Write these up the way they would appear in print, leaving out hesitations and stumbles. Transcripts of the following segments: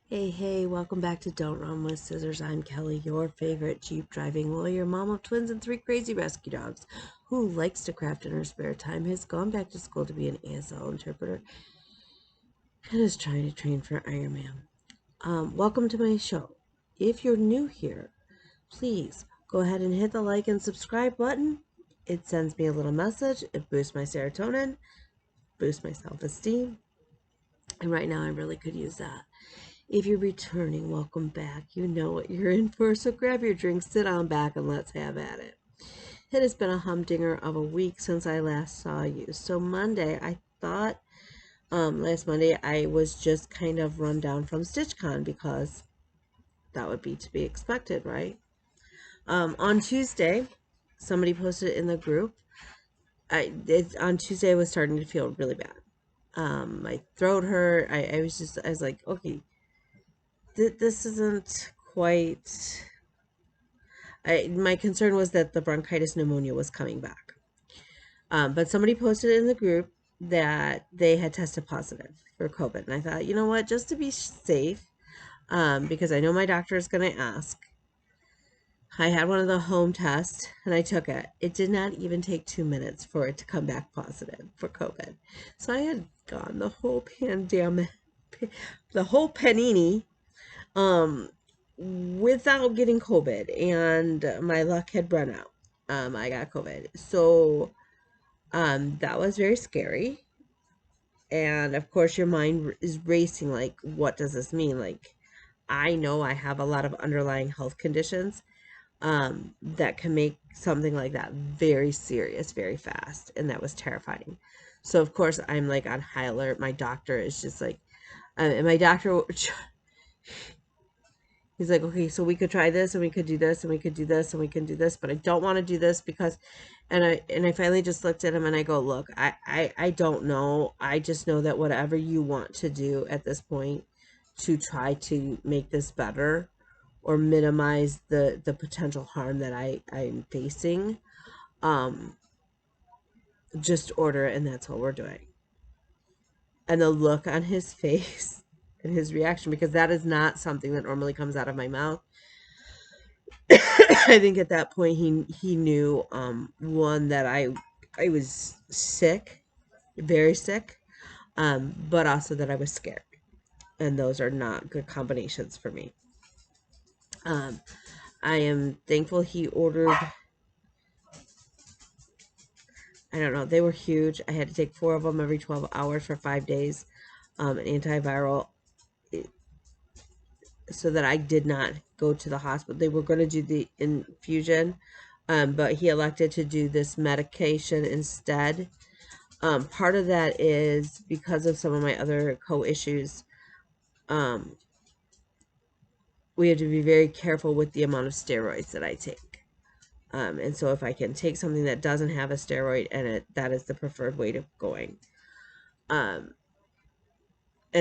Hey, welcome back to Don't Run with Scissors. I'm Kelly, your favorite Jeep driving lawyer, mom of twins and 3 crazy rescue dogs, who likes to craft in her spare time, has gone back to school to be an ASL interpreter, and is trying to train for Ironman. Welcome to my show. If you're new here, please go ahead and hit the like and subscribe button. It sends me a little message. It boosts my serotonin, boosts my self-esteem, and right now I really could use that. If you're returning, welcome back. You know what you're in for, so grab your drink, sit on back, and let's have at it. It has been a humdinger of a week since I last saw you. So Monday, I thought, last Monday, I was just kind of run down from StitchCon because that would be to be expected, right? On Tuesday, somebody posted in the group. On Tuesday, I was starting to feel really bad. My throat hurt. I was like, okay, this isn't quite. My concern was that the bronchitis pneumonia was coming back. But somebody posted in the group that they had tested positive for COVID. And I thought, you know what, just to be safe, because I know my doctor is going to ask, I had one of the home tests and I took it. It did not even take 2 minutes for it to come back positive for COVID. So I had gone the whole pandemic, the whole panini, without getting COVID, and my luck had run out. I got COVID. So that was very scary. And of course, your mind is racing like, what does this mean? Like, I know I have a lot of underlying health conditions that can make something like that very serious very fast. And that was terrifying. So, of course, I'm like on high alert. My doctor is just like, and my doctor, he's like, okay, so we could try this and we could do this and we could do this and we can do this, but I don't want to do this because, and I finally just looked at him and I go, look, I don't know. I just know that whatever you want to do at this point to try to make this better or minimize the potential harm that I'm facing, just order it, and that's what we're doing. And the look on his face and his reaction, because that is not something that normally comes out of my mouth. I think at that point he knew, one, that I was sick, very sick, but also that I was scared, and those are not good combinations for me. I am thankful he ordered. I don't know, they were huge. I had to take 4 of them every 12 hours for 5 days, an antiviral, so that I did not go to the hospital. They were going to do the infusion, but he elected to do this medication instead. Part of that is because of some of my other co-issues. We have to be very careful with the amount of steroids that I take. And so if I can take something that doesn't have a steroid in it, that is the preferred way to going. And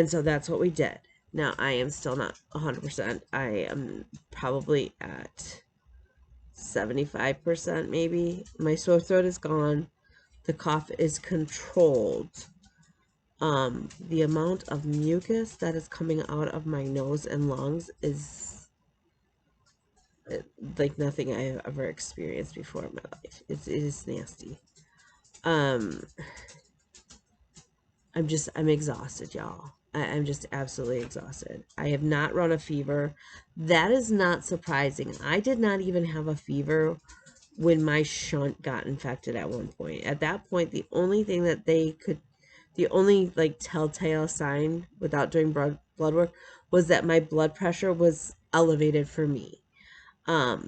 so that's what we did. Now, I am still not 100%. I am probably at 75%, maybe. My sore throat is gone. The cough is controlled. The amount of mucus that is coming out of my nose and lungs is like nothing I have ever experienced before in my life. It is nasty. I'm exhausted, y'all. I'm just absolutely exhausted. I have not run a fever. That is not surprising. I did not even have a fever when my shunt got infected at one point. At that point, the only thing that the only like telltale sign without doing blood work was that my blood pressure was elevated for me. Now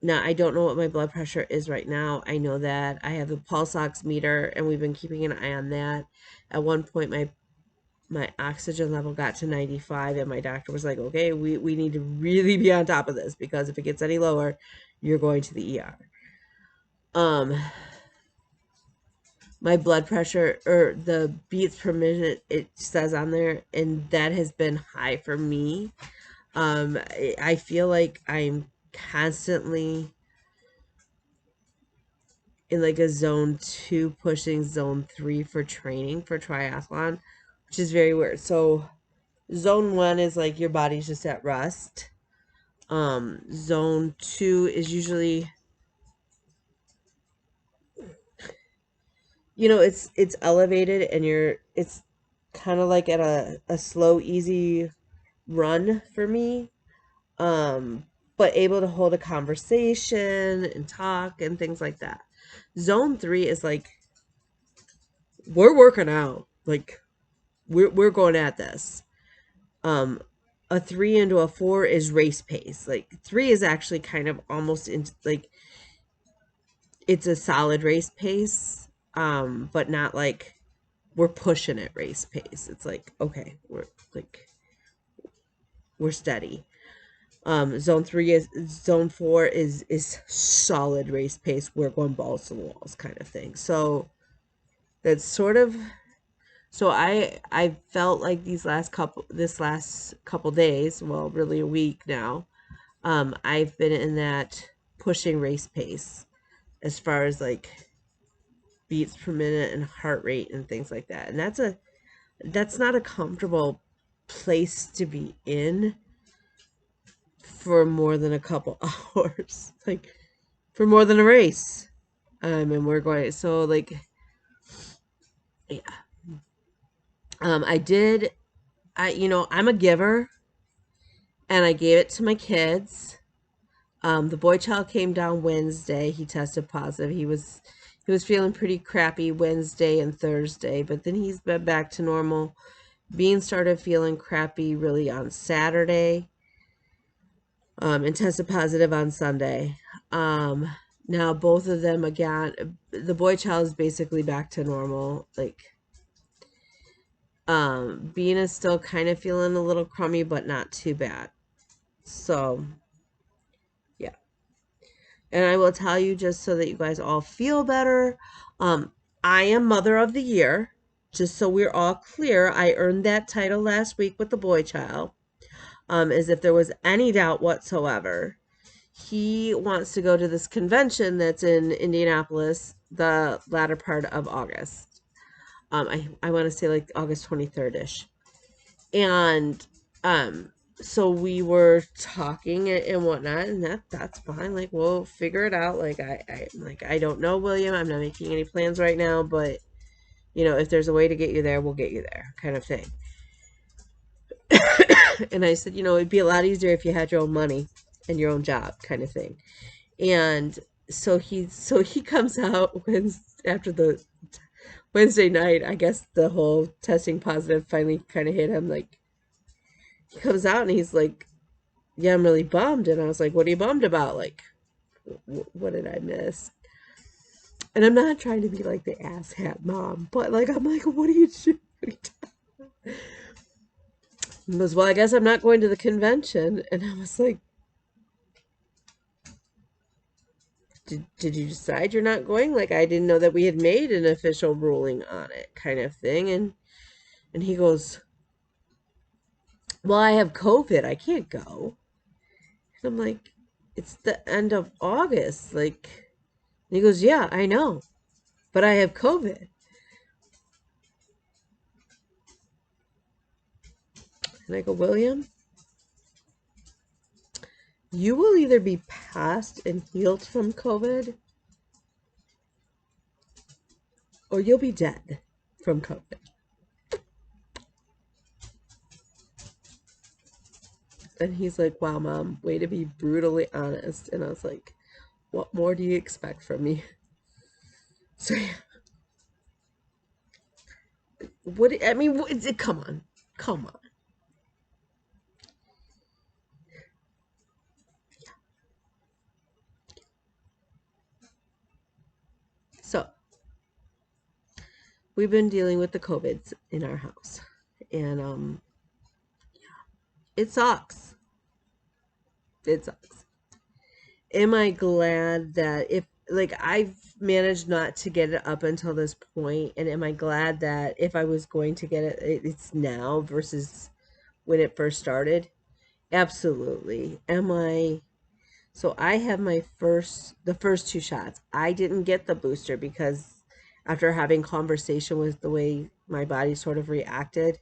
I don't know what my blood pressure is right now. I know that I have a pulse oximeter and we've been keeping an eye on that. At one point, my oxygen level got to 95 and my doctor was like, okay, we need to really be on top of this because if it gets any lower, you're going to the ER. My blood pressure, or the beats per minute, it says on there, and that has been high for me. I feel like I'm constantly in like a zone 2 pushing zone 3 for training for triathlon, which is very weird. So Zone 1 is like your body's just at rest. Zone 2 is usually, it's elevated, and it's kind of like at a slow, easy run for me. Um, but able to hold a conversation and talk and things like that. Zone 3 is like, we're working out. Like, we're going at this. Um, a 3 into a 4 is race pace. Like, 3 is actually kind of almost into like, it's a solid race pace, but not like we're pushing at race pace. It's like, okay, we're steady. Zone 4 is solid race pace. We're going balls to the walls kind of thing. So that's sort of, so I felt like this last couple days, well, really a week now, I've been in that pushing race pace as far as like beats per minute and heart rate and things like that. And that's not a comfortable place to be in for more than a couple hours. Like, for more than a race. And we're going, so like, yeah. I did, I'm a giver, and I gave it to my kids. The boy child came down Wednesday. He tested positive. He was feeling pretty crappy Wednesday and Thursday, but then he's been back to normal. Bean started feeling crappy really on Saturday, and tested positive on Sunday. Now both of them, again, the boy child is basically back to normal. Like, Bean is still kind of feeling a little crummy, but not too bad. So, yeah. And I will tell you, just so that you guys all feel better, I am Mother of the Year. Just so we're all clear, I earned that title last week with the boy child. As if there was any doubt whatsoever. He wants to go to this convention that's in Indianapolis the latter part of August. I want to say like August 23rd-ish. And so we were talking and whatnot, and that's fine. Like, we'll figure it out. Like, I don't know, William. I'm not making any plans right now, but if there's a way to get you there, we'll get you there, kind of thing. And I said, it'd be a lot easier if you had your own money and your own job, kind of thing. And so he comes out after the Wednesday night. I guess the whole testing positive finally kind of hit him. Like, he comes out and he's like, yeah, I'm really bummed. And I was like, what are you bummed about? Like, what did I miss? And I'm not trying to be like the asshat mom, but like, I'm like, what are you doing? He goes, well, I guess I'm not going to the convention. And I was like, did you decide you're not going? Like, I didn't know that we had made an official ruling on it, kind of thing. And he goes, well, I have COVID. I can't go. And I'm like, it's the end of August. Like, and he goes, yeah, I know, but I have COVID. And I go, William, you will either be past and healed from COVID, or you'll be dead from COVID. And he's like, wow, Mom, way to be brutally honest. And I was like, what more do you expect from me? So, yeah. Come on. Come on. Yeah. So, we've been dealing with the COVIDs in our house. And, it sucks. It sucks. Am I glad that I've managed not to get it up until this point, and am I glad that if I was going to get it, it's now versus when it first started? Absolutely. So I have the first two shots. I didn't get the booster because after having conversation with the way my body sort of reacted,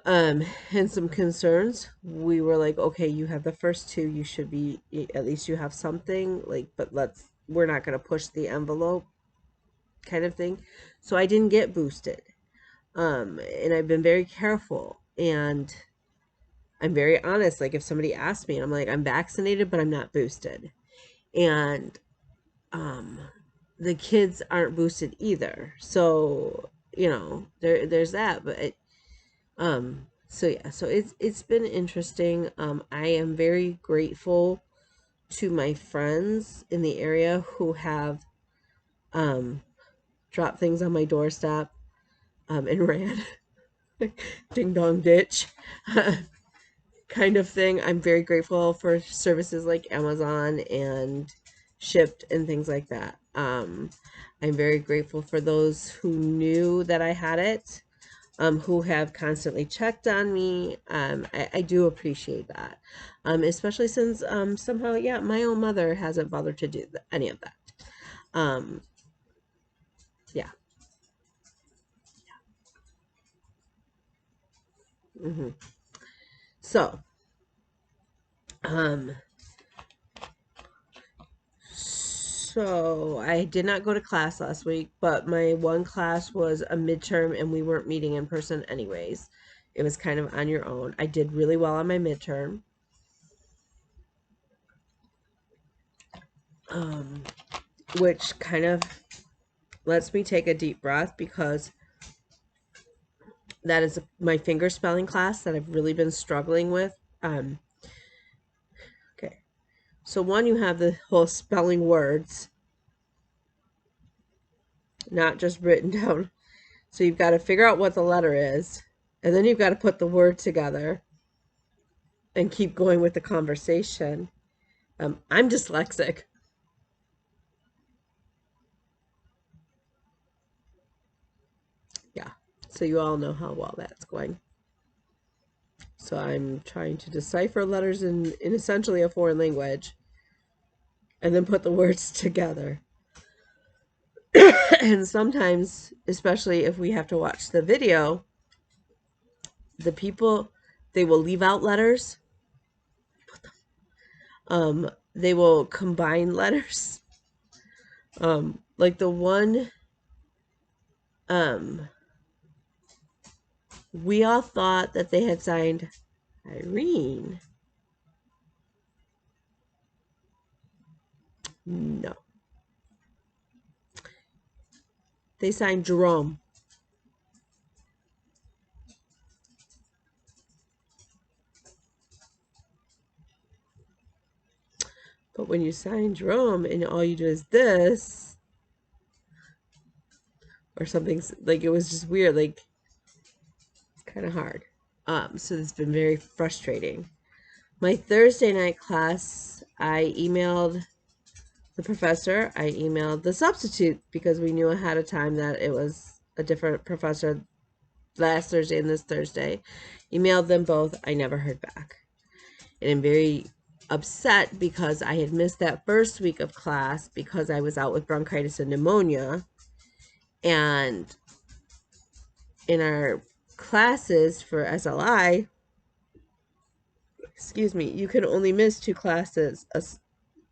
and some concerns. We were like, okay, you have the first two, you should be, at least you have something, like, but we're not going to push the envelope kind of thing. So I didn't get boosted. And I've been very careful, and I'm very honest. Like, if somebody asks me, I'm like, I'm vaccinated, but I'm not boosted. And um the kids aren't boosted either. So, there's that. But so yeah, so it's been interesting. I am very grateful to my friends in the area who have um dropped things on my doorstep and ran. Ding dong ditch kind of thing. I'm very grateful for services like Amazon and Shipped and things like that. I'm very grateful for those who knew that I had it, who have constantly checked on me. I do appreciate that, especially since somehow, yeah, my own mother hasn't bothered to do any of that. Um, yeah. hmm So, um, So I did not go to class last week, but my one class was a midterm and we weren't meeting in person anyways. It was kind of on your own. I did really well on my midterm. Um, which kind of lets me take a deep breath because that is my finger spelling class that I've really been struggling with. Okay. So one, you have the whole spelling words, not just written down. So you've got to figure out what the letter is, and then you've got to put the word together and keep going with the conversation. I'm dyslexic. Yeah. So you all know how well that's going. So I'm trying to decipher letters in essentially a foreign language and then put the words together. And sometimes, especially if we have to watch the video, the people, they will leave out letters. They will combine letters. Like the one, we all thought that they had signed Irene. No. They signed Jerome. But when you sign Jerome and all you do is this, or something, like, it was just weird, like, it's kind of hard. So it's been very frustrating. My Thursday night class, I emailed the professor, I emailed the substitute because we knew ahead of time that it was a different professor last Thursday and this Thursday. Emailed them both. I never heard back. And I'm very upset because I had missed that first week of class because I was out with bronchitis and pneumonia. And in our classes for SLI, excuse me, you can only miss 2 classes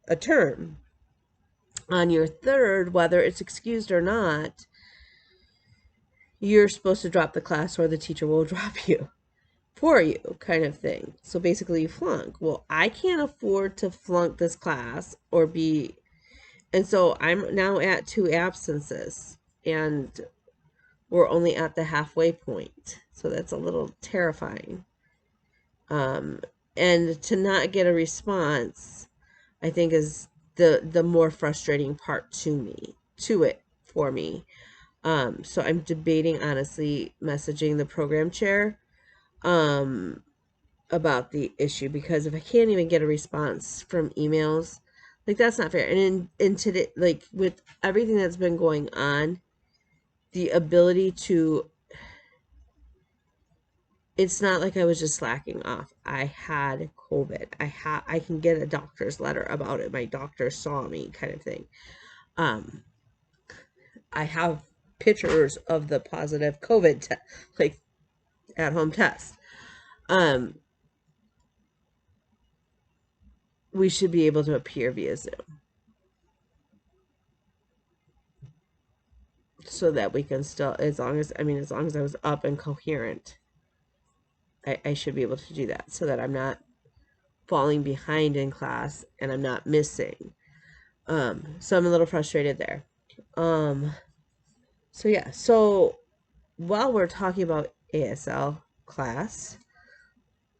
a term. On your third, whether it's excused or not, you're supposed to drop the class or the teacher will drop you for you, kind of thing. So basically you flunk. Well, I can't afford to flunk this class or be, and so I'm now at 2 absences and we're only at the halfway point. So that's a little terrifying. And to not get a response, I think, is the more frustrating part to it for me. So I'm debating, honestly, messaging the program chair about the issue, because if I can't even get a response from emails, like, that's not fair. And in today, like, with everything that's been going on, the ability to, it's not like I was just slacking off. I had COVID. I can get a doctor's letter about it. My doctor saw me, kind of thing. I have pictures of the positive COVID like at home test. we should be able to appear via Zoom so that we can still, as long as I was up and coherent, I should be able to do that so that I'm not falling behind in class and I'm not missing. So I'm a little frustrated there. So yeah, so while we're talking about ASL class,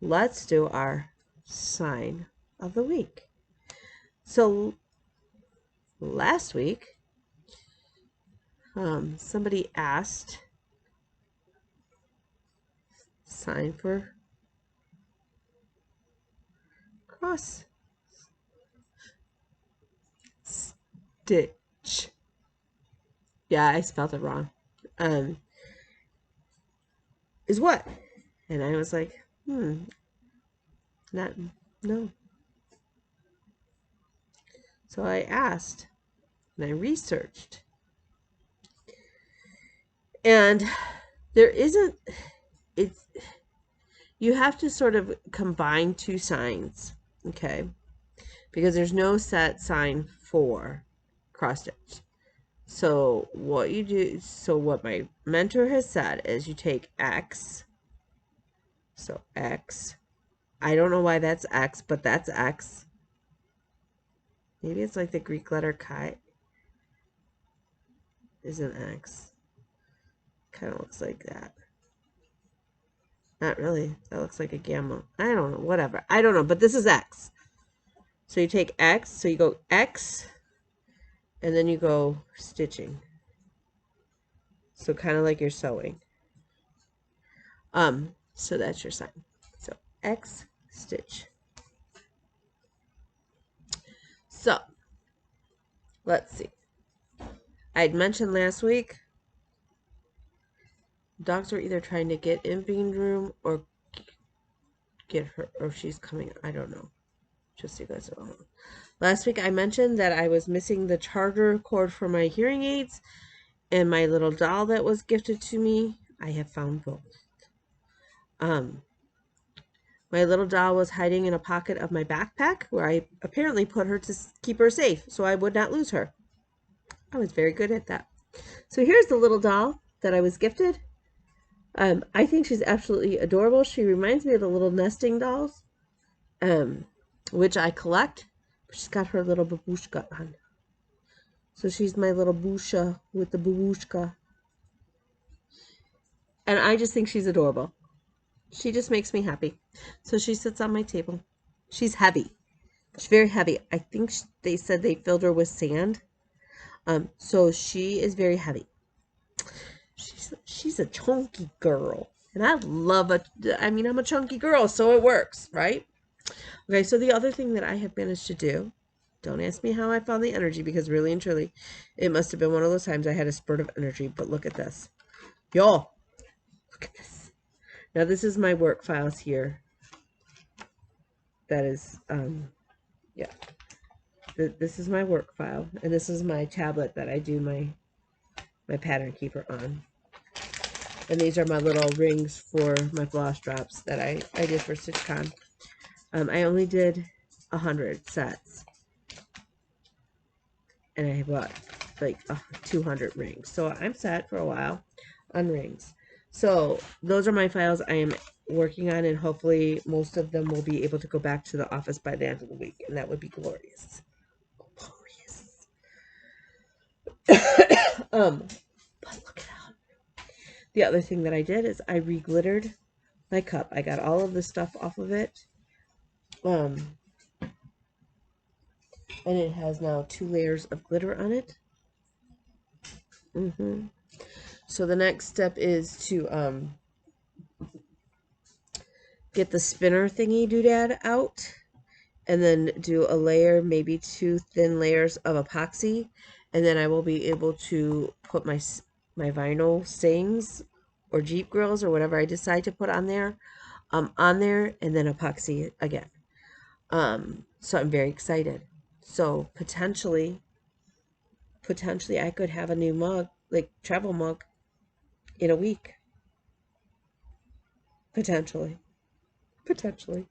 let's do our sign of the week. So last week, somebody asked sign for cross stitch. Yeah, I spelled it wrong. Is what? And I was like, no. So I asked and I researched. And there isn't, it's, you have to sort of combine two signs, okay? Because there's no set sign for cross stitch. So what you do, so what my mentor has said is you take X. So X. I don't know why that's X, but that's X. Maybe it's like the Greek letter chi is an X. Kind of looks like that. Not really. That looks like a gamma. I don't know. Whatever. I don't know. But this is X. So you take X. So you go X. And then you go stitching. So kind of like you're sewing. So that's your sign. So X stitch. So let's see. I'd mentioned last week dogs were either trying to get in Bean Room or get her, or she's coming. I don't know. Just so you guys know. Last week I mentioned that I was missing the charger cord for my hearing aids and my little doll that was gifted to me. I have found both. My little doll was hiding in a pocket of my backpack where I apparently put her to keep her safe so I would not lose her. I was very good at that. So here's the little doll that I was gifted. I think she's absolutely adorable. She reminds me of the little nesting dolls, which I collect. She's got her little babushka on. So she's my little busha with the babushka. And I just think she's adorable. She just makes me happy. So she sits on my table. She's heavy. She's very heavy. I think they said they filled her with sand. So she is very heavy. She's a chunky girl. And I'm a chunky girl, so it works, right? Okay, so the other thing that I have managed to do, don't ask me how I found the energy, because really and truly, it must have been one of those times I had a spurt of energy, but look at this. Y'all, look at this. Now, this is my work files here. That is, yeah. This is my work file, and this is my tablet that I do my pattern keeper on. And these are my little rings for my floss drops that I did for StitchCon. I only did 100 sets. And I bought like 200 rings. So I'm set for a while on rings. So those are my files I am working on, and hopefully most of them will be able to go back to the office by the end of the week, and that would be glorious. Glorious. But look at how. The other thing that I did is I re-glittered my cup. I got all of the stuff off of it. And it has now 2 layers of glitter on it. So the next step is to get the spinner thingy doodad out, and then do a layer, maybe 2 thin layers of epoxy, and then I will be able to put my vinyl stings or Jeep grills or whatever I decide to put on there, and then epoxy again. So I'm very excited. So potentially I could have a new mug, like travel mug, in a week. Potentially. Potentially.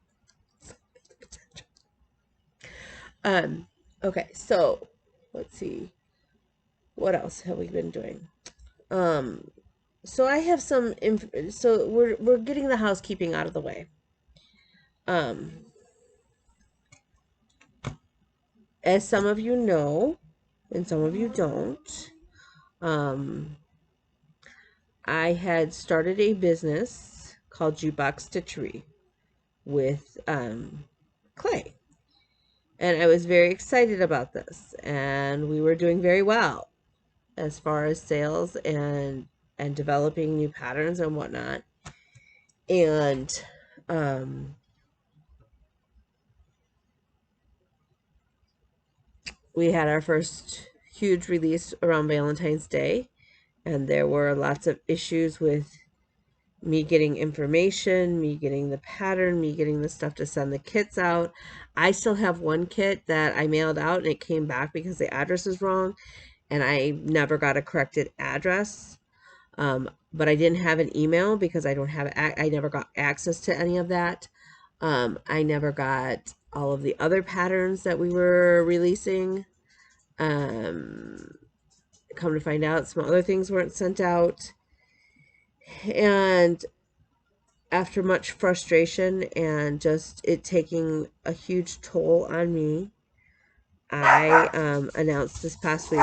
Okay, so let's see. What else have we been doing? So I have some so we're getting the housekeeping out of the way. As some of you know, and some of you don't, I had started a business called Jukebox Stitchery with Clay. And I was very excited about this, and we were doing very well as far as sales and developing new patterns and whatnot. And we had our first huge release around Valentine's Day, and there were lots of issues with me getting information, me getting the pattern, me getting the stuff to send the kits out. I still have one kit that I mailed out and it came back because the address is wrong, and I never got a corrected address. But I didn't have an email because I never got access to any of that. I never got all of the other patterns that we were releasing. Come to find out, some other things weren't sent out. And after much frustration and just it taking a huge toll on me, I announced this past week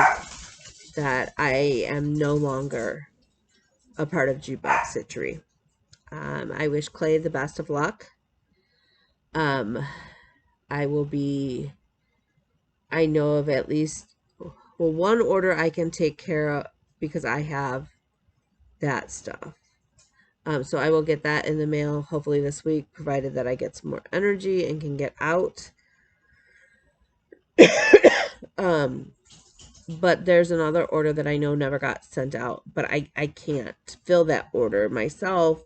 that I am no longer a part of Jukebox Stitchery. I wish Clay the best of luck. I will be, I know of at least, well, one order I can take care of because I have that stuff. So I will get that in the mail hopefully this week, provided that I get some more energy and can get out. But there's another order that I know never got sent out, but I can't fill that order myself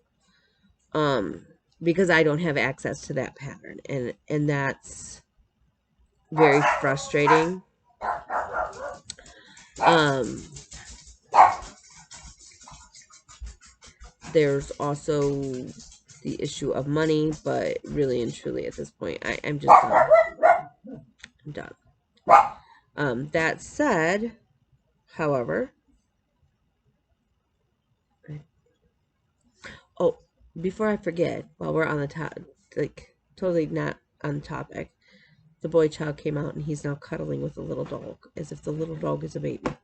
because I don't have access to that pattern, and that's very frustrating. There's also the issue of money, but really and truly at this point, I'm just done. I'm done. That said, however, oh, before I forget, while we're on the like totally not on topic, the boy child came out and he's now cuddling with the little dog as if the little dog is a baby.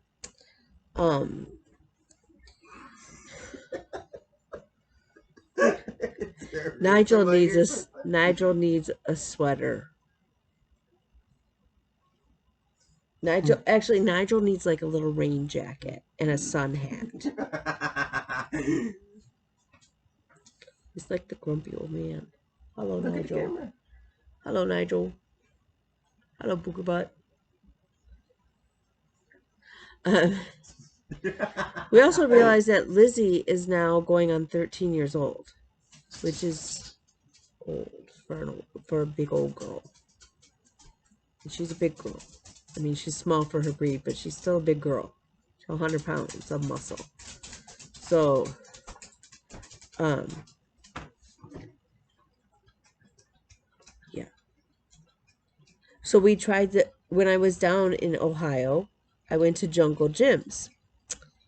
Nigel needs a sweater. Nigel needs like a little rain jacket and a sun hat. He's like the grumpy old man. Hello, Nigel. Hello, Nigel. Hello, Booger Butt. We also realized that Lizzie is now going on 13 years old, which is old for a big old girl. And she's a big girl. I mean, she's small for her breed, but she's still a big girl. She's 100 pounds of muscle. So, yeah. So we tried when I was down in Ohio, I went to Jungle Gyms,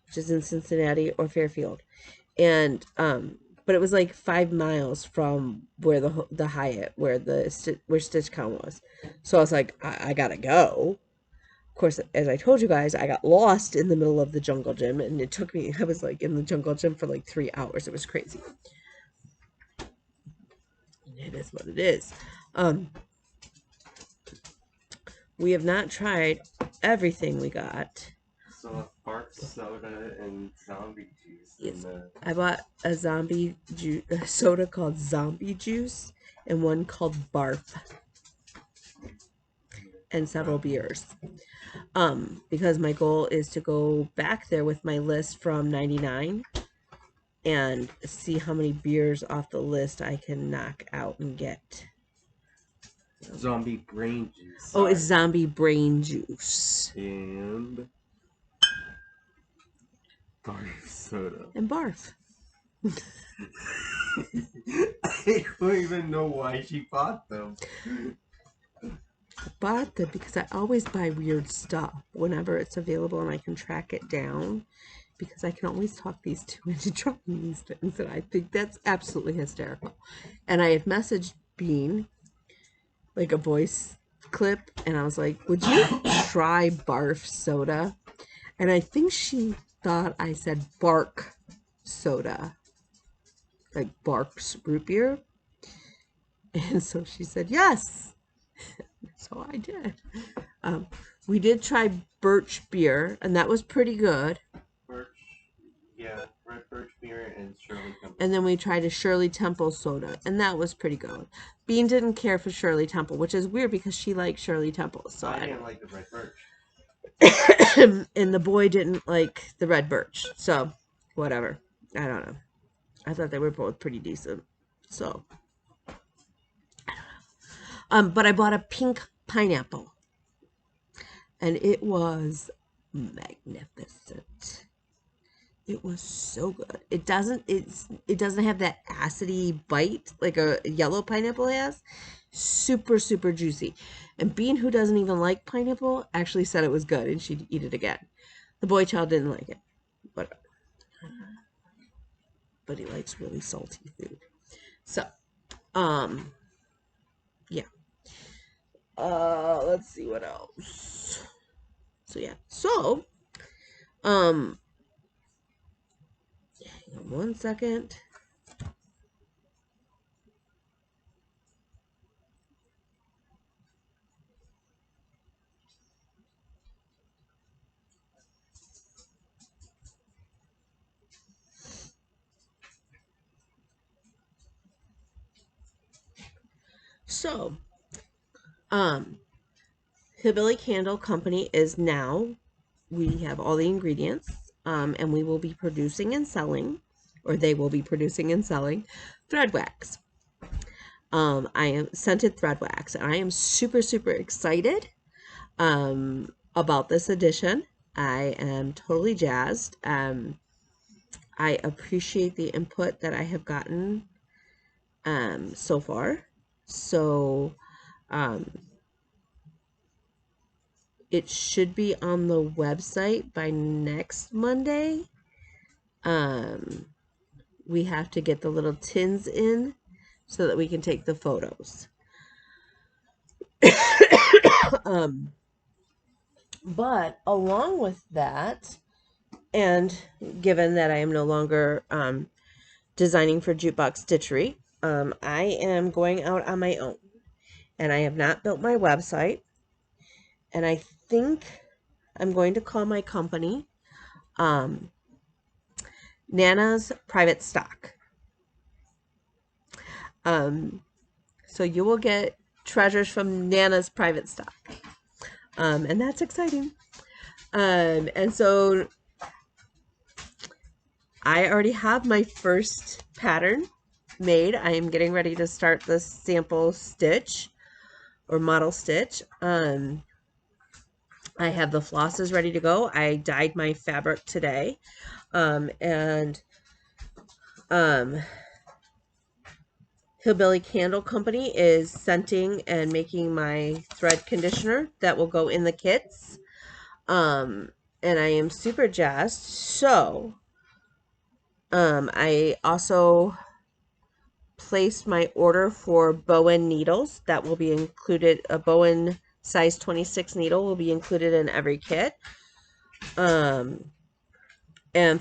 which is in Cincinnati or Fairfield. And, but it was like 5 miles from where the Hyatt, where StitchCon was. So I was like, I gotta go. Of course, as I told you guys, I got lost in the middle of the Jungle Gym, and it took me, I was like in the Jungle Gym for like 3 hours. It was crazy. It is what it is. We have not tried everything we got. So barf soda and zombie juice. Yes. I bought a soda called Zombie Juice and one called Barf. And several beers. Because my goal is to go back there with my list from 99 and see how many beers off the list I can knock out and get. Zombie brain juice. Oh, it's zombie brain juice. And barf soda. And barf. I don't even know why she bought them. Bought them because I always buy weird stuff whenever it's available and I can track it down, because I can always talk these two into trying these things, and I think that's absolutely hysterical. And I had messaged Bean like a voice clip, and I was like, would you try barf soda? And I think she thought I said bark soda, like Bark's root beer. And so she said yes. So I did. We did try birch beer, and that was pretty good. Birch, yeah, red birch beer and Shirley Temple. And then we tried a Shirley Temple soda, and that was pretty good. Bean didn't care for Shirley Temple, which is weird because she liked Shirley Temple. So I didn't like the red birch. And the boy didn't like the red birch. So whatever. I don't know. I thought they were both pretty decent. So but I bought a pink pineapple, and it was magnificent. It was so good. It doesn't have that acidy bite like a yellow pineapple has. Super, super juicy. And Bean, who doesn't even like pineapple, actually said it was good and she'd eat it again. The boy child didn't like it. But he likes really salty food. So, yeah. Let's see what else. So yeah. So, hang on 1 second. So, Hillbilly Candle Company is now, we have all the ingredients, and we will be producing and selling, or they will be producing and selling, thread wax. I am scented thread wax, and I am super, super excited about this edition. I am totally jazzed. I appreciate the input that I have gotten so far. So it should be on the website by next Monday. We have to get the little tins in so that we can take the photos. But along with that, and given that I am no longer designing for Jukebox Stitchery, I am going out on my own. And I have not built my website. And I think I'm going to call my company Nana's Private Stock. So you will get treasures from Nana's Private Stock. And that's exciting. And so I already have my first pattern made. I am getting ready to start the sample stitch or model stitch. I have the flosses ready to go. I dyed my fabric today. Hillbilly Candle Company is scenting and making my thread conditioner that will go in the kits. And I am super jazzed. So, I also placed my order for Bowen needles. That will be included. A Bowen size 26 needle will be included in every kit. And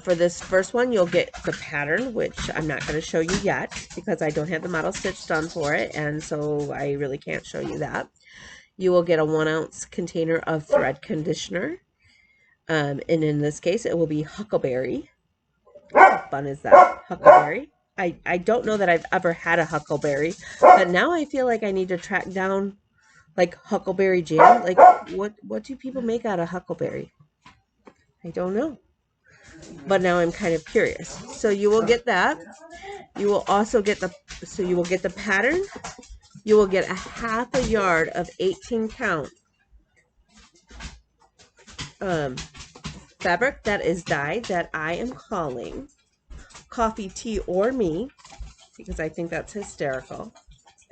for this first one, you'll get the pattern, which I'm not going to show you yet because I don't have the model stitch done for it, and so I really can't show you that. You will get a 1 ounce container of thread conditioner, and in this case, it will be Huckleberry. How fun is that? Huckleberry. I don't know that I've ever had a Huckleberry, but now I feel like I need to track down like Huckleberry jam. Like what do people make out of Huckleberry? I don't know. But now I'm kind of curious. So you will get that. You will also get the pattern. You will get a half a yard of 18 count fabric that is dyed that I am calling Coffee, Tea, or Me, because I think that's hysterical.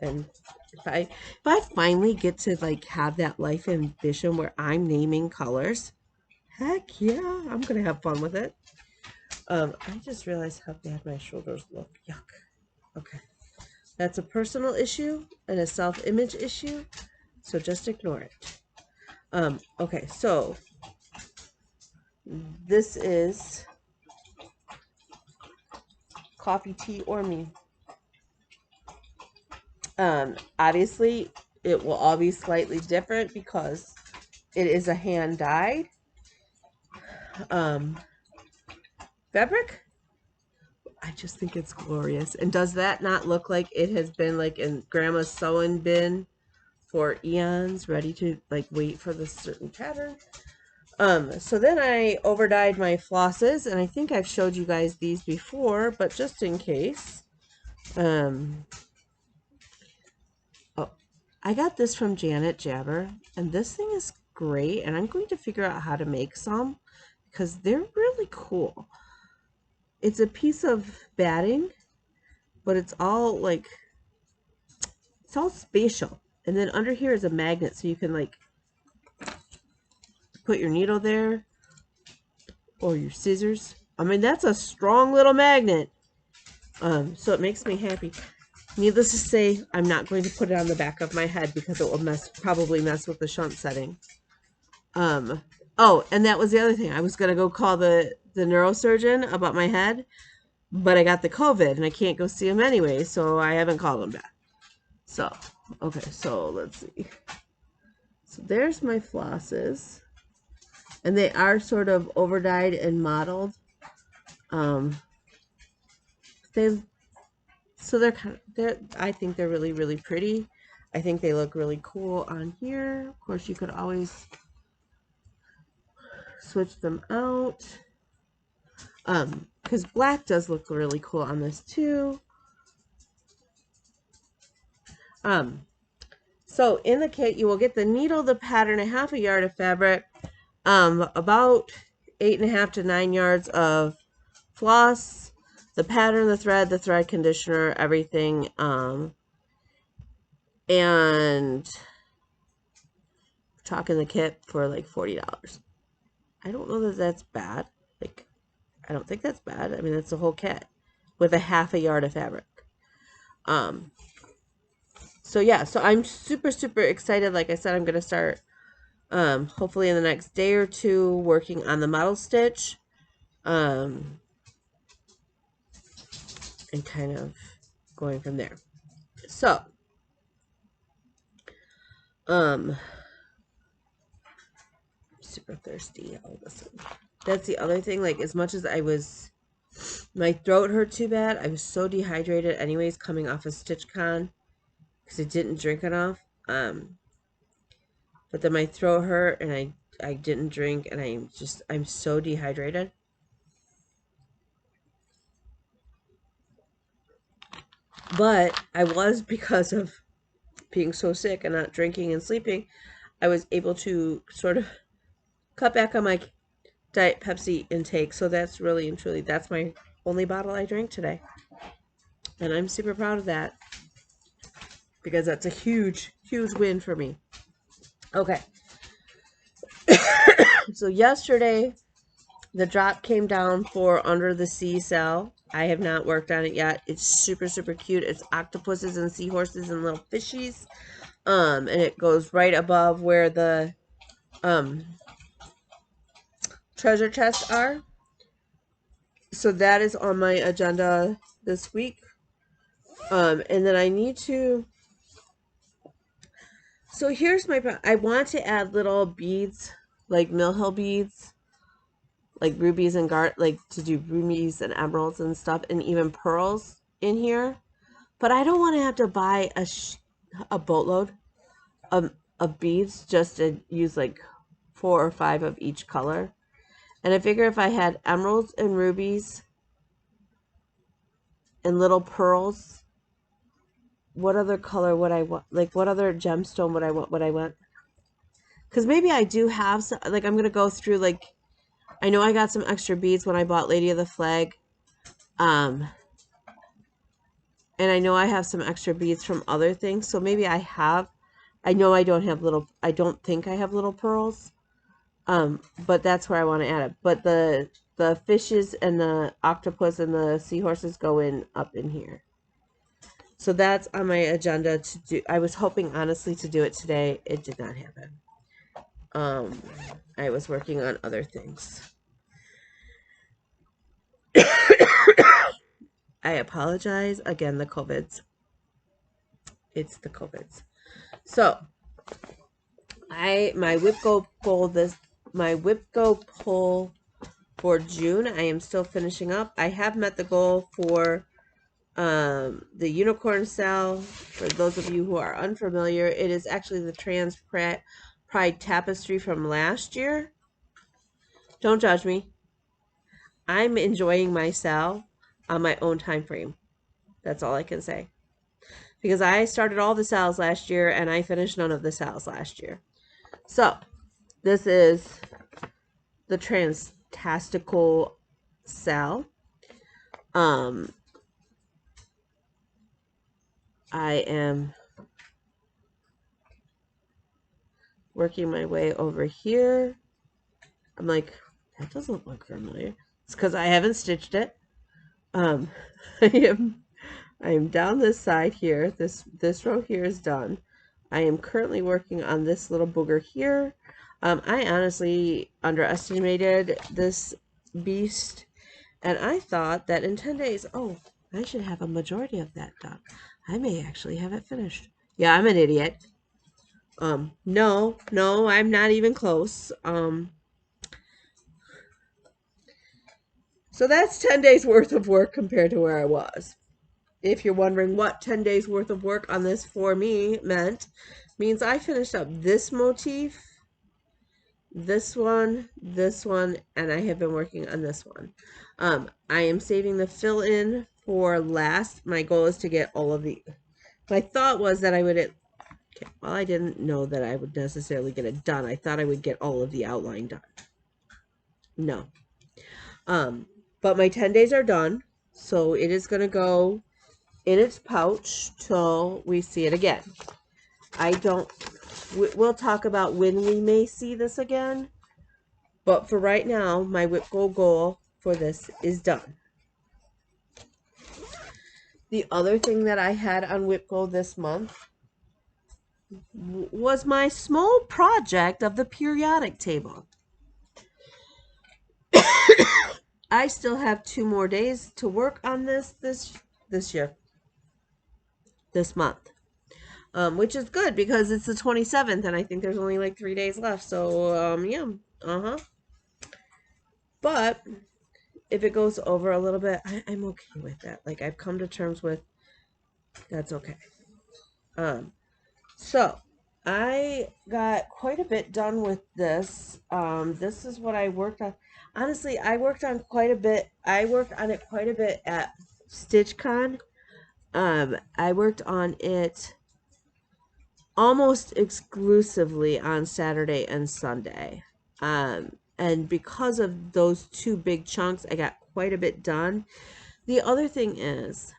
And if I finally get to like have that life ambition where I'm naming colors, heck yeah, I'm gonna have fun with it. I just realized how bad my shoulders look. Yuck. Okay. That's a personal issue and a self-image issue, so just ignore it. Okay, so this is Coffee, Tea, or Me. Obviously, it will all be slightly different because it is a hand-dyed fabric. I just think it's glorious. And does that not look like it has been like in Grandma's sewing bin for eons, ready to like wait for this certain pattern? So then I overdyed my flosses, and I think I've showed you guys these before, but just in case. Oh, I got this from Janet Jabber, and this thing is great, and I'm going to figure out how to make some because they're really cool. It's a piece of batting, but it's all spatial. And then under here is a magnet, so you can like put your needle there or your scissors. I mean, that's a strong little magnet. So it makes me happy. Needless to say, I'm not going to put it on the back of my head because it will probably mess with the shunt setting. Oh, and that was the other thing. I was gonna go call the neurosurgeon about my head, but I got the COVID and I can't go see him anyway, so I haven't called him back. So, okay, so let's see. So there's my flosses, and they are sort of overdyed and modeled. They're I think they're really, really pretty. I think they look really cool on here. Of course, you could always switch them out. Because black does look really cool on this too. So in the kit, you will get the needle, the pattern, a half a yard of fabric, about 8.5 to 9 yards of floss, the pattern, the thread conditioner, everything, and talking the kit for like $40. I don't know that that's bad. Like, I don't think that's bad. I mean, that's the whole kit with a half a yard of fabric. So yeah, so I'm super, super excited. Like I said, I'm going to start, hopefully in the next day or two, working on the model stitch. And kind of going from there. So, super thirsty. Oh, listen. That's the other thing. Like, as much as my throat hurt too bad, I was so dehydrated anyways coming off of StitchCon because I didn't drink enough. But then my throat hurt and I didn't drink and I'm so dehydrated. But I was, because of being so sick and not drinking and sleeping, I was able to sort of cut back on my Diet Pepsi intake. So that's really and truly, that's my only bottle I drank today. And I'm super proud of that because that's a huge, huge win for me. Okay. So yesterday, the drop came down for Under the Sea sale. I have not worked on it yet. It's super, super cute. It's octopuses and seahorses and little fishies. And it goes right above where the treasure chests are. So that is on my agenda this week. And then I need to... So here's my... I want to add little beads, like Mill Hill beads, like rubies and like to do rubies and emeralds and stuff, and even pearls in here. But I don't want to have to buy a boatload of beads just to use like 4 or 5 of each color. And I figure if I had emeralds and rubies and little pearls, what other color would I want? Like, what other gemstone would I want? Because maybe I do have some, like, I'm going to go through, like, I know I got some extra beads when I bought Lady of the Flag. And I know I have some extra beads from other things, so maybe I know I don't have I don't think I have little pearls. But that's where I want to add it. But the fishes and the octopus and the seahorses go in up in here. So that's on my agenda to do. I was hoping honestly to do it today. It did not happen. I was working on other things. I apologize again. The COVIDs. It's the COVIDs. So my whip go pull for June. I am still finishing up. I have met the goal for the unicorn cell. For those of you who are unfamiliar, it is actually the trans pride tapestry from last year. Don't judge me. I'm enjoying my cell on my own time frame. That's all I can say. Because I started all the cells last year and I finished none of the cells last year. So this is the transtastical cell. I am working my way over here. I'm like, that doesn't look familiar. It's because I haven't stitched it. I am down this side here. This row here is done. I am currently working on this little booger here. I honestly underestimated this beast, and I thought that in 10 days, oh, I should have a majority of that done. I may actually have it finished. Yeah, I'm an idiot. No, I'm not even close. So that's 10 days worth of work compared to where I was. If you're wondering what 10 days worth of work on this for me means I finished up this motif, this one, and I have been working on this one. I am saving the fill in for last. My goal is to get all of the, my thought was that I would, okay, well, I didn't know that I would necessarily get it done. I thought I would get all of the outline done. No. But my 10 days are done. So it is going to go in its pouch till we see it again. We'll talk about when we may see this again. But for right now, my whip goal for this is done. The other thing that I had on whip goal this month was my small project of the periodic table. I still have 2 more days to work on this year, this month, which is good because it's the 27th and I think there's only like 3 days left. So yeah, but if it goes over a little bit, I'm okay with that. Like I've come to terms with that's okay. So I got quite a bit done with this. This is what I worked on. Honestly, I worked on quite a bit. I worked on it quite a bit at StitchCon. I worked on it almost exclusively on Saturday and Sunday. And because of those 2 big chunks, I got quite a bit done. The other thing is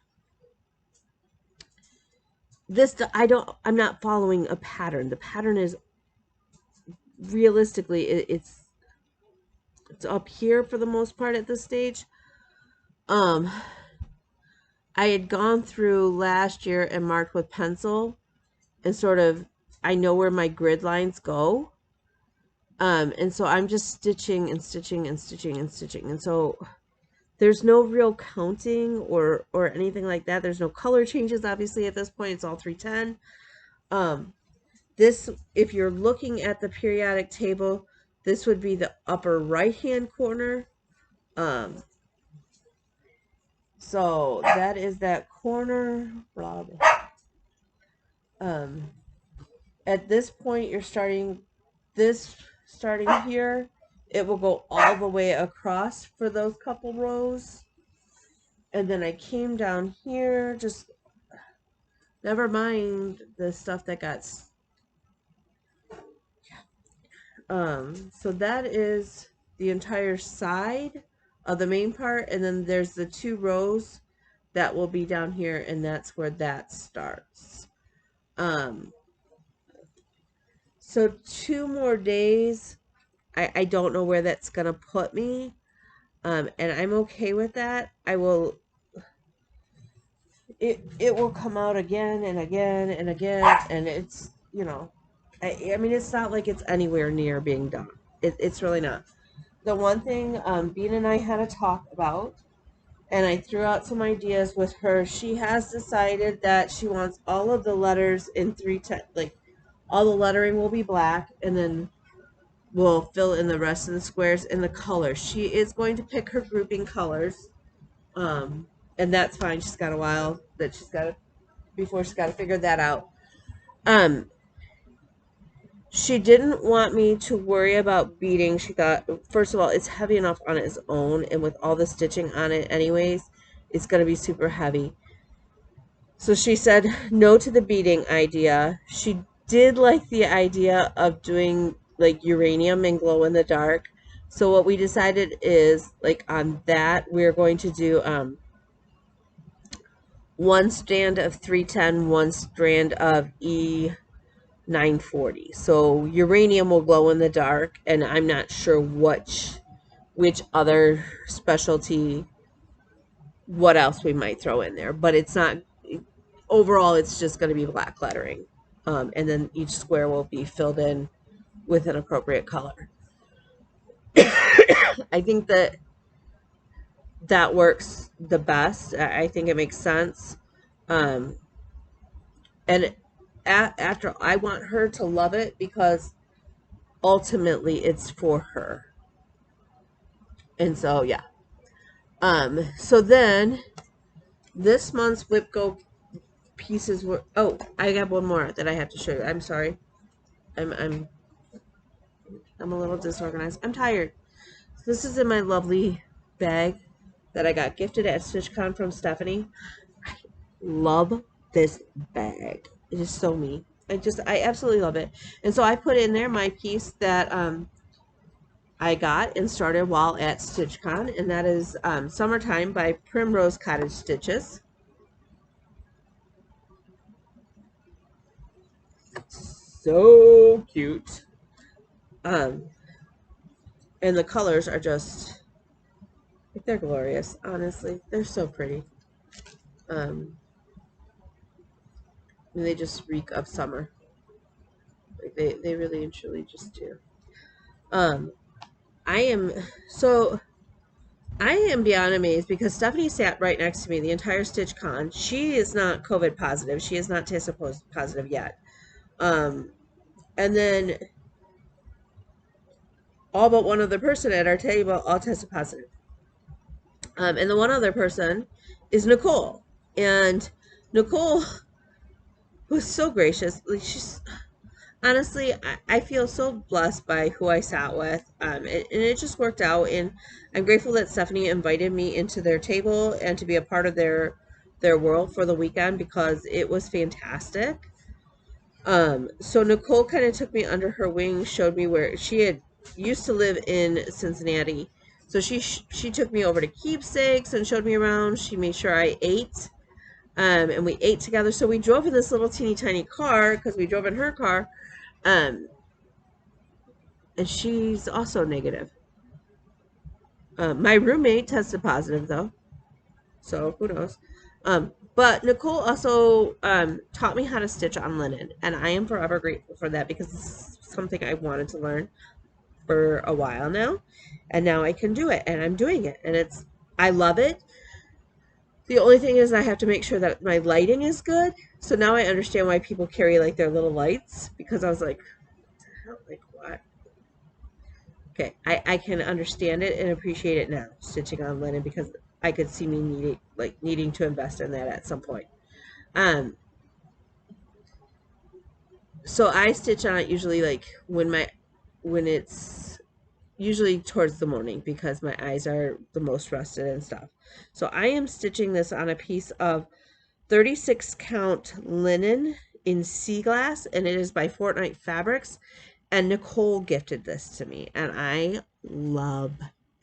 I'm not following a pattern. The pattern is realistically it's up here for the most part at this stage. I had gone through last year and marked with pencil and sort of I know where my grid lines go. And so I'm just stitching and stitching and stitching and stitching. And so there's no real counting or anything like that. There's no color changes obviously at this point. It's all 310. This, if you're looking at the periodic table, this would be the upper right hand corner. So that is that corner. At this point, you're starting here. It will go all the way across for those couple rows. And then I came down here, just never mind the stuff that got so that is the entire side of the main part, and then there's the 2 rows that will be down here, and that's where that starts. Um, so 2 more days. I don't know where that's gonna put me. And I'm okay with that. It will come out again and again and again, and it's, I mean, it's not like it's anywhere near being done. It's really not. The one thing Bean and I had a talk about, and I threw out some ideas with her. She has decided that she wants all of the letters in 310, like all the lettering will be black, and then we'll fill in the rest of the squares in the colors. She is going to pick her grouping colors, um, and that's fine. She's got a while that before she's got to figure that out. Um, she didn't want me to worry about beading. She thought, first of all, it's heavy enough on its own, and with all the stitching on it anyways, it's going to be super heavy. So she said no to the beading idea. She did like the idea of doing like uranium and glow in the dark. So what we decided is, like, on that, we're going to do one strand of 310, one strand of E940. So uranium will glow in the dark, and I'm not sure which other specialty, what else we might throw in there, but it's not, overall it's just going to be black lettering. And then each square will be filled in with an appropriate color. I think that works the best. I think it makes sense. Um, and after, I want her to love it because ultimately it's for her. And so, yeah. So then this month's WIPGO pieces were, oh, I got one more that I have to show you. I'm sorry. I'm a little disorganized. I'm tired. This is in my lovely bag that I got gifted at StitchCon from Stephanie. I love this bag. It is so me. I absolutely love it. And so I put in there my piece that I got and started while at StitchCon, and that is Summertime by Primrose Cottage Stitches. So cute. Um, and the colors are just, they're glorious, honestly. They're so pretty. Um, and they just reek of summer. Like they really and truly just do. Um, I am so I am beyond amazed because Stephanie sat right next to me the entire StitchCon. She is not COVID positive. She is not tested positive yet. Um, and then all but one other person at our table all tested positive. And the one other person is Nicole. And Nicole was so gracious. Like, she's honestly, I feel so blessed by who I sat with. And it just worked out. And I'm grateful that Stephanie invited me into their table and to be a part of their world for the weekend because it was fantastic. So Nicole kind of took me under her wing, showed me where she had used to live in Cincinnati. So she took me over to Keepsakes and showed me around. She made sure I ate. And we ate together. So we drove in this little teeny tiny car because we drove in her car. Um, and she's also negative. My roommate tested positive though, so who knows. But Nicole also taught me how to stitch on linen, and I am forever grateful for that because it's something I wanted to learn for a while now, and now I can do it, and I'm doing it, and I love it. The only thing is I have to make sure that my lighting is good. So now I understand why people carry like their little lights, because I was like, what? Okay, I can understand it and appreciate it now, stitching on linen, because I could see me needing to invest in that at some point. Um, so I stitch on it usually like when it's usually towards the morning because my eyes are the most rested and stuff. So I am stitching this on a piece of 36 count linen in sea glass, and it is by Fortnite Fabrics. And Nicole gifted this to me, and I love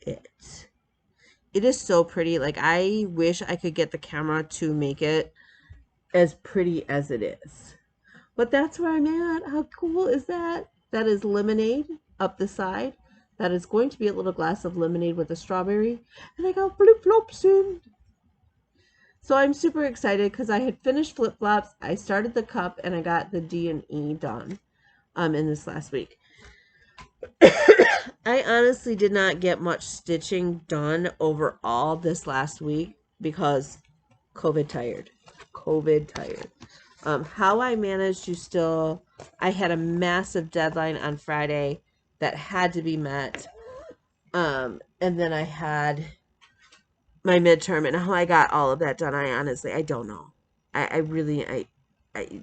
it. it is so pretty. Like, I wish I could get the camera to make it as pretty as it is. But that's where I'm at. How cool is that? That is lemonade up the side. That is going to be a little glass of lemonade with a strawberry. And I got flip flops in. So I'm super excited because I had finished flip flops. I started the cup and I got the D and E done in this last week. I honestly did not get much stitching done overall this last week because COVID tired. COVID tired. How I managed to still, I had a massive deadline on Friday that had to be met. And then I had my midterm, and how I got all of that done, I honestly, I don't know. I really, I, I,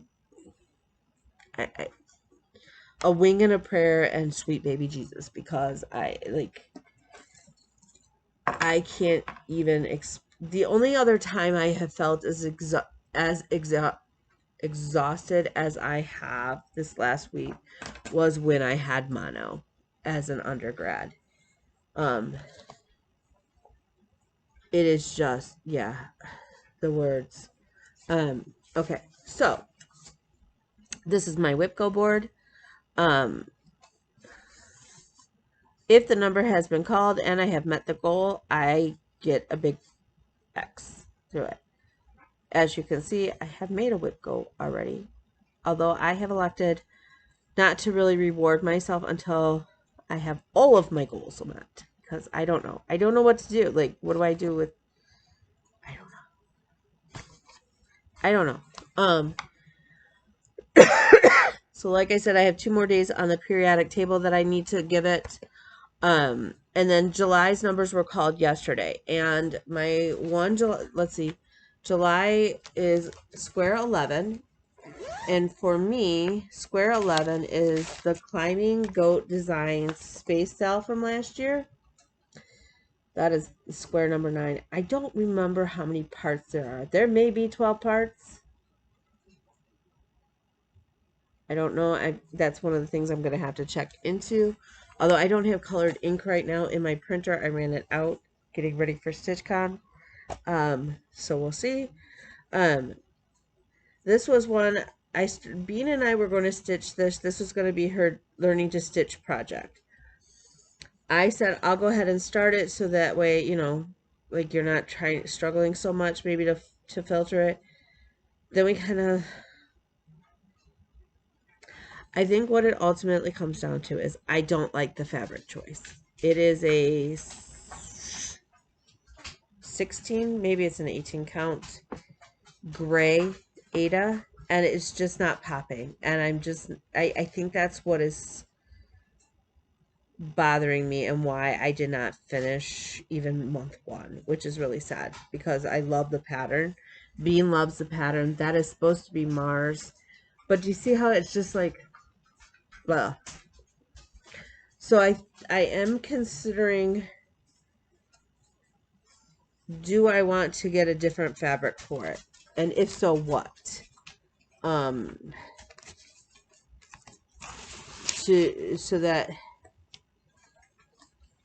a wing and a prayer and sweet baby Jesus, because I can't even, the only other time I have felt exhausted as I have this last week was when I had mono as an undergrad. It is just, yeah, the words. Okay, so this is my WIPCO board. If the number has been called and I have met the goal, I get a big X through it. As you can see, I have made a WIPCO already, although I have elected not to really reward myself until I have all of my goals met, because I don't know. I don't know what to do. Like, what do I do with, I don't know. I don't know. So like I said, I have 2 more days on the periodic table that I need to give it. And then July's numbers were called yesterday. And my July, let's see, July is square 11. And for me, square 11 is the Climbing Goat Designs Space Cell from last year. That is square number 9. I don't remember how many parts there are. There may be 12 parts. I don't know. That's one of the things I'm going to have to check into. Although I don't have colored ink right now in my printer. I ran it out getting ready for StitchCon. So we'll see. This was one, Bean and I were going to stitch this. This was going to be her learning to stitch project. I said, I'll go ahead and start it so that way, you know, like you're not struggling so much maybe to filter it. Then we kind of, I think what it ultimately comes down to is I don't like the fabric choice. It is a 16, maybe it's an 18 count gray Ada, and it's just not popping. And I think that's what is bothering me and why I did not finish even month 1, which is really sad because I love the pattern. Bean loves the pattern. That is supposed to be Mars. But do you see how it's just like, well, so I am considering, do I want to get a different fabric for it? And if so, what? So that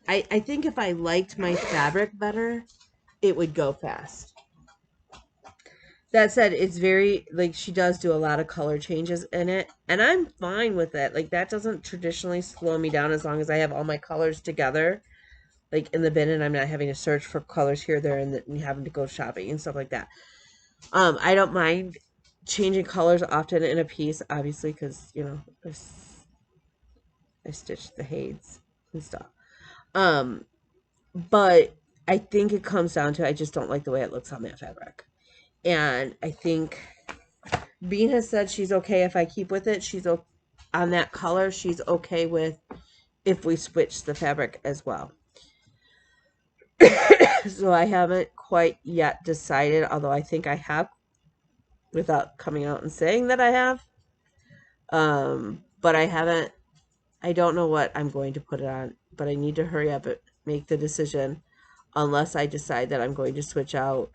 I think if I liked my fabric better, it would go fast. That said, it's very, like, she does do a lot of color changes in it, and I'm fine with it. Like, that doesn't traditionally slow me down as long as I have all my colors together, like, in the bin, and I'm not having to search for colors here, there, and having to go shopping and stuff like that. I don't mind changing colors often in a piece, obviously, because, you know, I stitched the Hades and stuff. But I think it comes down to I just don't like the way it looks on that fabric. And I think Bean has said she's okay if I keep with it. She's on that color. She's okay with if we switch the fabric as well. So I haven't quite yet decided, although I think I have, without coming out and saying that I have. But I haven't, I don't know what I'm going to put it on, but I need to hurry up and make the decision unless I decide that I'm going to switch out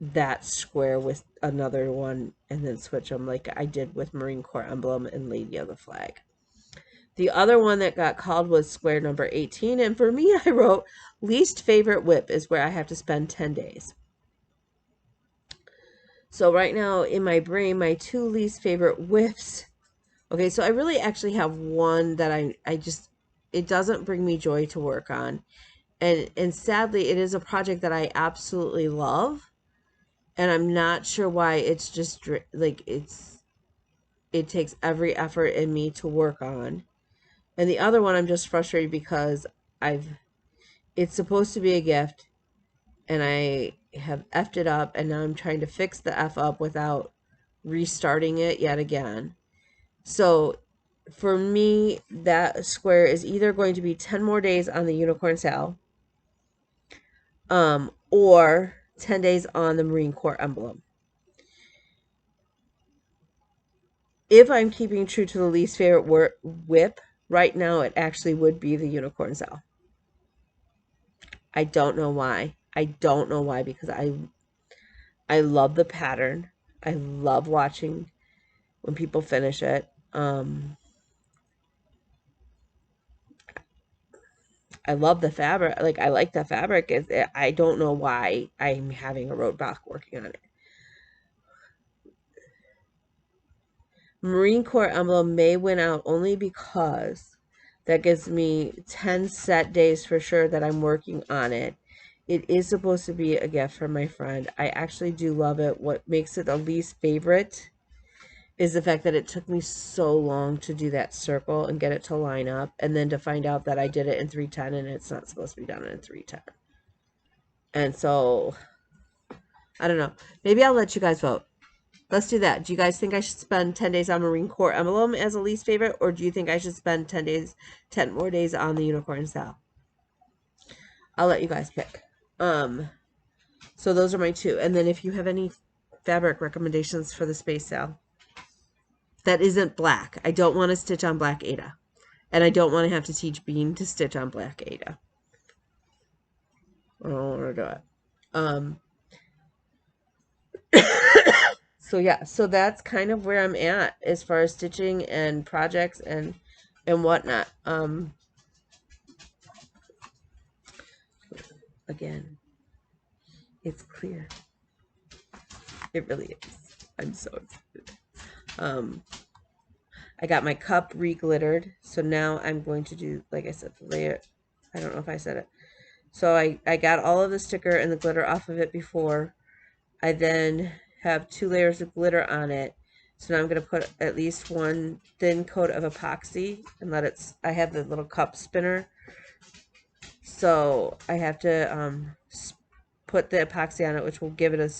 that square with another one and then switch them like I did with Marine Corps emblem and Lady of the Flag. The other one that got called was square number 18. And for me, I wrote least favorite whip is where I have to spend 10 days. So right now in my brain, my two least favorite whips. Okay, so I really actually have one that I just, it doesn't bring me joy to work on. And sadly, it is a project that I absolutely love. And I'm not sure why it's just like it takes every effort in me to work on. And the other one I'm just frustrated because I've it's supposed to be a gift and I have effed it up and now I'm trying to fix the F up without restarting it yet again. So for me, that square is either going to be 10 more days on the unicorn sale, or 10 days on the Marine Corps emblem. If I'm keeping true to the least favorite whip, right now it actually would be the unicorn sale. I don't know why. I don't know why, because I love the pattern. I love watching when people finish it. I love the fabric. Like, I like the fabric. I don't know why I'm having a roadblock working on it. Marine Corps emblem may win out only because that gives me 10 set days for sure that I'm working on it. It is supposed to be a gift from my friend. I actually do love it. What makes it the least favorite is the fact that it took me so long to do that circle and get it to line up, and then to find out that I did it in 310 and it's not supposed to be done in 310. And so, I don't know. Maybe I'll let you guys vote. Let's do that. Do you guys think I should spend 10 days on Marine Corps emblem as a least favorite, or do you think I should spend 10 more days on the unicorn sale? I'll let you guys pick. So those are my two. And then if you have any fabric recommendations for the space sale that isn't black, I don't want to stitch on black Ada. And I don't want to have to teach Bean to stitch on black Ada. I don't want to do it. So yeah, so that's kind of where I'm at as far as stitching and projects and whatnot. Again, it's clear. It really is. I'm so excited. I got my cup re-glittered, so now I'm going to do, like I said, the layer. I don't know if I said it. So I got all of the sticker and the glitter off of it before. I then have 2 layers of glitter on it. So now I'm going to put at least one thin coat of epoxy and let it, I have the little cup spinner. So I have to put the epoxy on it, which will give it a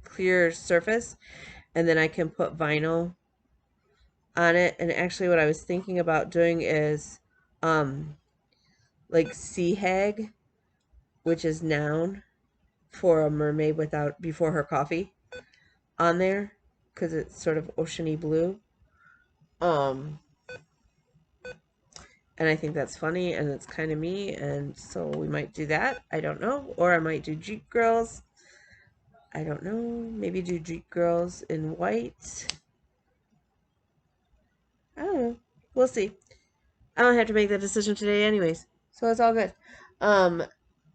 clear surface. And then I can put vinyl on it. And actually what I was thinking about doing is like sea hag, which is noun for a mermaid without before her coffee, on there because it's sort of oceany blue. And I think that's funny and it's kind of me, and so we might do that. I don't know. Or I might do Jeep Girls. I don't know. Maybe do Jeep Girls in white. I don't know. We'll see. I don't have to make that decision today anyways, so it's all good.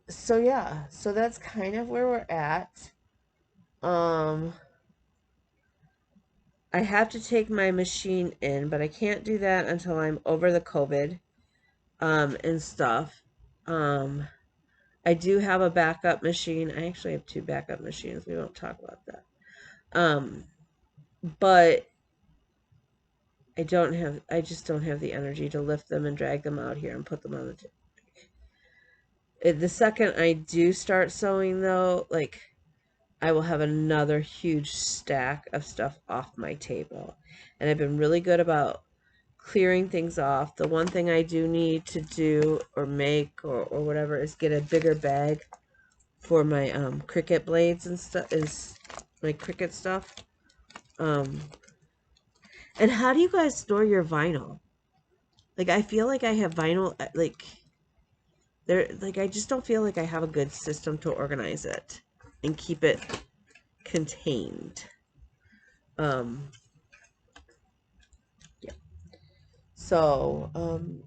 So yeah, so that's kind of where we're at. I have to take my machine in, but I can't do that until I'm over the COVID and stuff. I do have a backup machine. I actually have 2 backup machines. We won't talk about that. But I just don't have the energy to lift them and drag them out here and put them on the table. The second I do start sewing though, like, I will have another huge stack of stuff off my table. And I've been really good about clearing things off. The one thing I do need to do or make or whatever is get a bigger bag for my Cricut blades and stuff, is my Cricut stuff. And how do you guys store your vinyl? Like, I feel like I have vinyl, like, I just don't feel like I have a good system to organize it and keep it contained. Yeah. So,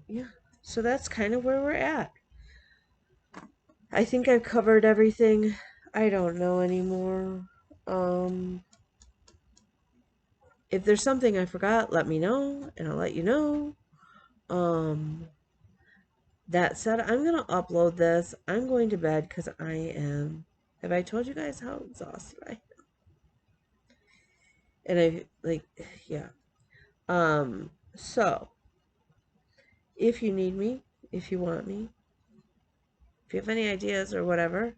yeah. So that's kind of where we're at. I think I've covered everything. I don't know anymore. Um, if there's something I forgot, let me know and I'll let you know. Um, that said, I'm going to upload this. I'm going to bed because I am. Have I told you guys how exhausted I am? And I, like, yeah. So, if you need me, if you want me, if you have any ideas or whatever,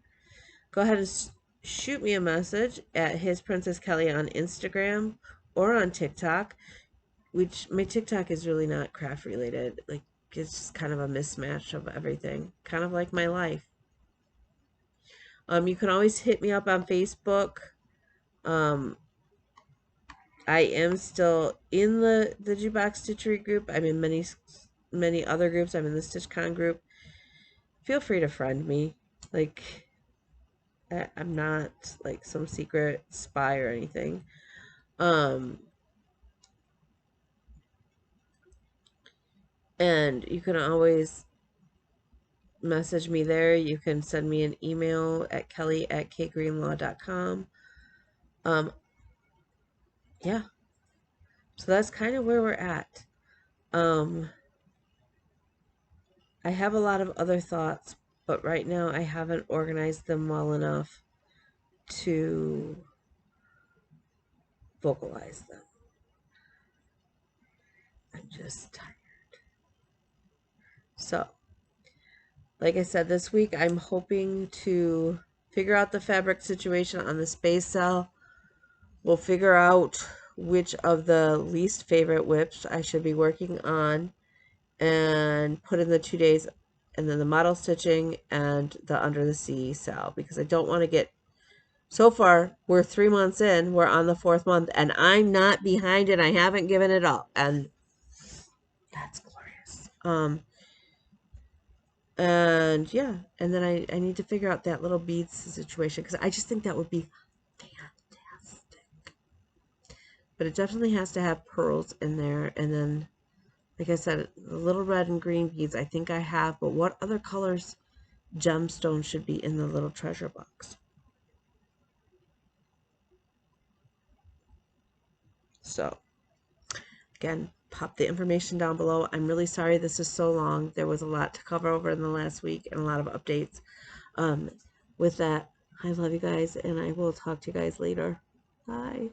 go ahead and shoot me a message at His Princess Kelly on Instagram or on TikTok, which my TikTok is really not craft related. Like, it's just kind of a mismatch of everything, kind of like my life. You can always hit me up on Facebook. Um, I am still in the Jukebox Stitchery group. I'm in many other groups. I'm in the StitchCon group. Feel free to friend me. Like, I'm not like some secret spy or anything. Um, and you can always message me there. You can send me an email at kelly@kgreenlaw.com. Um, yeah. So that's kind of where we're at. Um, I have a lot of other thoughts, but right now I haven't organized them well enough to vocalize them. I'm just tired. So, like I said, this week I'm hoping to figure out the fabric situation on the space cell. We'll figure out which of the least favorite whips I should be working on and put in the 2 days, and then the model stitching and the under the sea cell, because I don't want to get, so far we're 3 months in, we're on the 4th month and I'm not behind and I haven't given it up, and that's glorious. And yeah, and then I need to figure out that little beads situation, because I just think that would be fantastic. But it definitely has to have pearls in there. And then, like I said, the little red and green beads I think I have, but what other colors gemstones should be in the little treasure box? So, again, pop the information down below. I'm really sorry this is so long. There was a lot to cover over in the last week and a lot of updates. Um, with that, I love you guys, and I will talk to you guys later. Bye.